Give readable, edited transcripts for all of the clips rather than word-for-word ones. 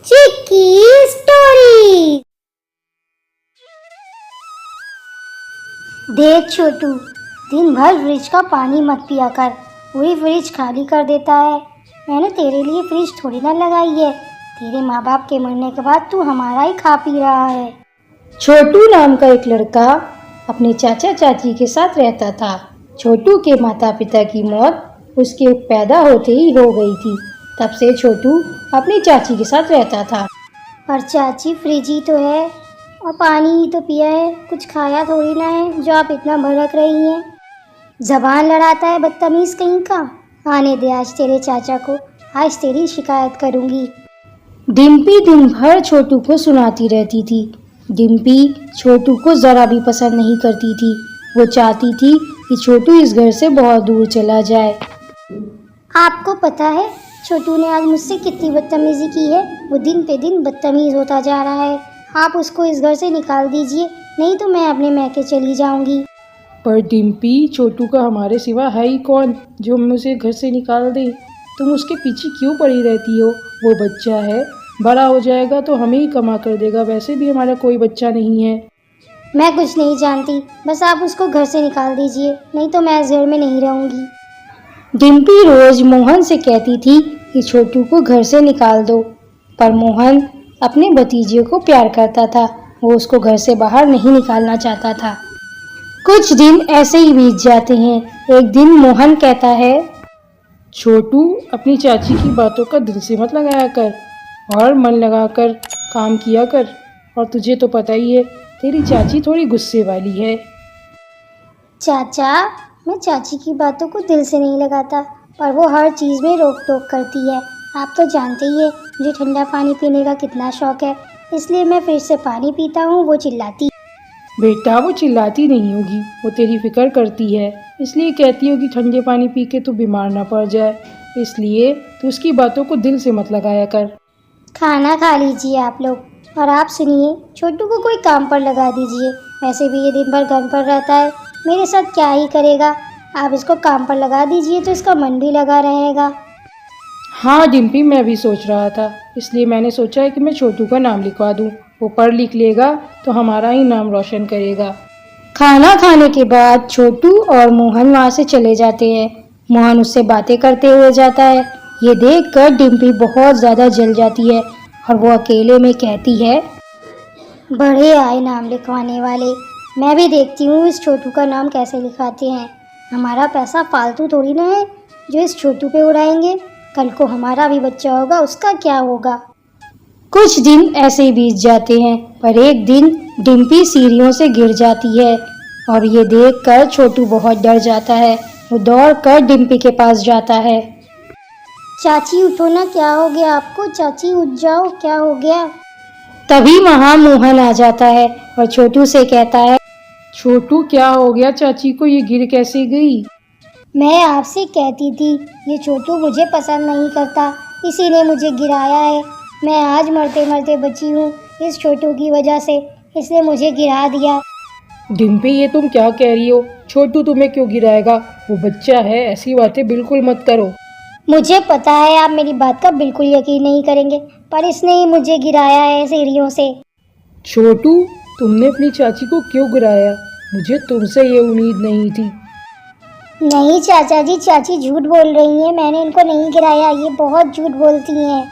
चिक्की story. देख छोटू, दिन भर फ्रिज का पानी मत पिया कर, पूरी फ्रिज खाली कर देता है। मैंने तेरे लिए फ्रिज थोड़ी ना लगाई है। तेरे माँ बाप के मरने के बाद तू हमारा ही खा पी रहा है। छोटू नाम का एक लड़का अपने चाचा चाची के साथ रहता था। छोटू के माता पिता की मौत उसके पैदा होते ही हो गई थी। तब से छोटू अपनी चाची के साथ रहता था। पर चाची फ्रिज ही तो है और पानी ही तो पिया है, कुछ खाया थोड़ी ना है जो आप इतना भड़क रही हैं। जबान लड़ाता है बदतमीज कहीं का। आने दे आज तेरे चाचा को, आज तेरी शिकायत करूंगी। डिम्पी दिन भर छोटू को सुनाती रहती थी। डिम्पी छोटू को ज़रा भी पसंद नहीं करती थी। वो चाहती थी कि छोटू इस घर से बहुत दूर चला जाए। आपको पता है छोटू ने आज मुझसे कितनी बदतमीजी की है। वो दिन पे दिन बदतमीज होता जा रहा है। आप उसको इस घर से निकाल दीजिए, नहीं तो मैं अपने मैके चली जाऊंगी। पर डिम्पी, छोटू का हमारे सिवा है ही कौन जो हम उसे घर से निकाल दे। तुम उसके पीछे क्यों पड़ी रहती हो? वो बच्चा है, बड़ा हो जाएगा तो हमें ही कमा कर देगा। वैसे भी हमारा कोई बच्चा नहीं है। मैं कुछ नहीं जानती, बस आप उसको घर से निकाल दीजिए, नहीं तो मैं इस घर में नहीं रहूंगी। डिम्पी रोज मोहन से कहती थी कि छोटू को घर से निकाल दो, पर मोहन अपने भतीजे को प्यार करता था। वो उसको घर से बाहर नहीं निकालना चाहता था। कुछ दिन ऐसे ही बीत जाते हैं। एक दिन मोहन कहता है, छोटू, अपनी चाची की बातों का दिल से मत लगाया कर और मन लगाकर काम किया कर। और तुझे तो पता ही है, तेरी चाची थोड़ी गुस्से वाली है। चाचा, मैं चाची की बातों को दिल से नहीं लगाता, पर वो हर चीज़ में रोक टोक करती है। आप तो जानते ही है मुझे ठंडा पानी पीने का कितना शौक है, इसलिए मैं फ्रिज से पानी पीता हूँ, वो चिल्लाती। बेटा, वो चिल्लाती नहीं होगी, वो तेरी फिक्र करती है, इसलिए कहती होगी ठंडे पानी पी के तू बीमार ना पड़ जाए। इसलिए तू उसकी बातों को दिल से मत लगाया कर। खाना खा लीजिए आप लोग, और आप सुनिए, छोटू को कोई काम पर लगा दीजिए। वैसे भी ये दिन भर घर पर रहता है, मेरे साथ क्या ही करेगा। आप इसको काम पर लगा दीजिए तो इसका मन भी लगा रहेगा। हाँ डिम्पी, मैं भी सोच रहा था, इसलिए मैंने सोचा है कि मैं छोटू का नाम लिखवा दूँ। वो पढ़ लिख लेगा तो हमारा ही नाम रोशन करेगा। खाना खाने के बाद छोटू और मोहन वहाँ से चले जाते हैं। मोहन उससे बातें करते हुए जाता है। ये देखकर डिम्पी बहुत ज़्यादा जल जाती है और वो अकेले में कहती है, बड़े आए नाम लिखवाने वाले। मैं भी देखती हूँ इस छोटू का नाम कैसे लिखवाते हैं। हमारा पैसा फालतू थोड़ी ना है जो इस छोटू पे उड़ाएंगे। कल को हमारा भी बच्चा होगा, उसका क्या होगा। कुछ दिन ऐसे ही बीत जाते हैं, पर एक दिन डिम्पी सीढ़ियों से गिर जाती है और ये देखकर छोटू बहुत डर जाता है। वो दौड़कर डिम्पी के पास जाता है। चाची उठो ना, क्या हो गया आपको? चाची उठ जाओ, क्या हो गया? तभी वहाँ मोहन आ जाता है और छोटू से कहता है, छोटू, क्या हो गया चाची को? ये गिर कैसे गई? मैं आपसे कहती थी, ये छोटू मुझे पसंद नहीं करता, इसीलिए मुझे गिराया है। मैं आज मरते मरते बची हूँ इस छोटू की वजह से, इसलिए मुझे गिरा दिया। डिम्पी, ये तुम क्या कह रही हो? छोटू तुम्हें क्यों गिराएगा? वो बच्चा है, ऐसी बातें बिल्कुल मत करो। मुझे पता है आप मेरी बात का बिल्कुल यकीन नहीं करेंगे, पर इसने ही मुझे गिराया है सीढ़ियों से। छोटू, तुमने अपनी चाची को क्यों गिराया? मुझे तुमसे ये उम्मीद नहीं थी। नहीं चाचा जी, चाची झूठ बोल रही हैं, मैंने इनको नहीं गिराया, ये बहुत झूठ बोलती हैं।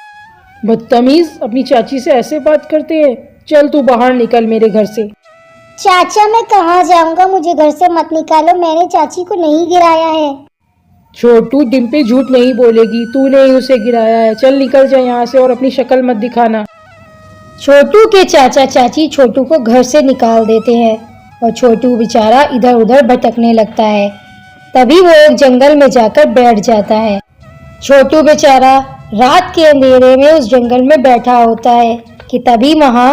बदतमीज, अपनी चाची से ऐसे बात करते हैं? चल तू बाहर निकल मेरे घर से। चाचा, मैं कहाँ जाऊँगा, मुझे घर से मत निकालो, मैंने चाची को नहीं गिराया है। छोटू, डिम्पी झूठ नहीं बोलेगी, तूने ही उसे गिराया है। चल निकल जा यहाँ से और अपनी शक्ल मत दिखाना। छोटू के चाचा चाची छोटू को घर से निकाल देते हैं और छोटू बेचारा इधर उधर भटकने लगता है। तभी वो एक जंगल में जाकर बैठ जाता है। छोटू बेचारा रात के अंधेरे में उस जंगल में बैठा होता है कि तभी वहाँ,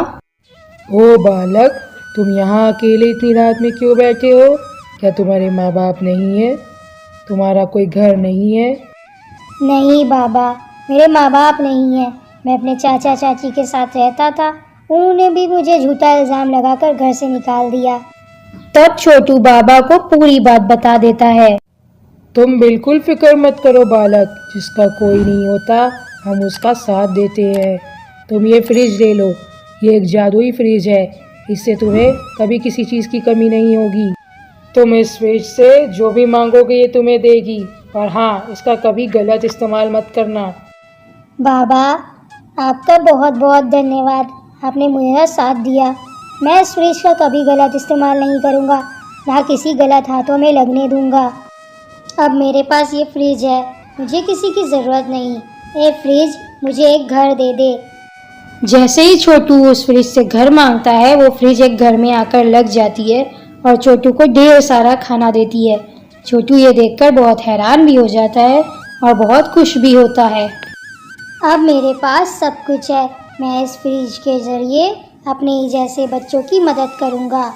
ओ बालक, तुम यहाँ अकेले इतनी रात में क्यों बैठे हो? क्या तुम्हारे माँ बाप नहीं है? तुम्हारा कोई घर नहीं है? नहीं बाबा, मेरे माँ बाप नहीं है। मैं अपने चाचा चाची के साथ रहता था, उन्होंने भी मुझे झूठा इल्ज़ाम लगाकर घर से निकाल दिया। तब छोटू बाबा को पूरी बात बता देता है। तुम बिल्कुल फिक्र मत करो बालक, जिसका कोई नहीं होता हम उसका साथ देते हैं। तुम ये फ्रिज ले लो, ये एक जादुई फ्रिज है, इससे तुम्हें कभी किसी चीज़ की कमी नहीं होगी। तुम इस फ्रिज से जो भी मांगोगे ये तुम्हें देगी, और हाँ, इसका कभी गलत इस्तेमाल मत करना। बाबा, आपका बहुत बहुत धन्यवाद, आपने मेरा साथ दिया। मैं इस फ्रिज का कभी गलत इस्तेमाल नहीं करूँगा, ना किसी गलत हाथों में लगने दूँगा। अब मेरे पास ये फ्रिज है, मुझे किसी की ज़रूरत नहीं। ये फ्रिज मुझे एक घर दे दे। जैसे ही छोटू उस फ्रिज से घर मांगता है, वो फ्रिज एक घर में आकर लग जाती है और छोटू को ढेर सारा खाना देती है। छोटू ये देखकर बहुत हैरान भी हो जाता है और बहुत खुश भी होता है। अब मेरे पास सब कुछ है, मैं इस फ्रिज के ज़रिए अपने जैसे बच्चों की मदद करूँगा।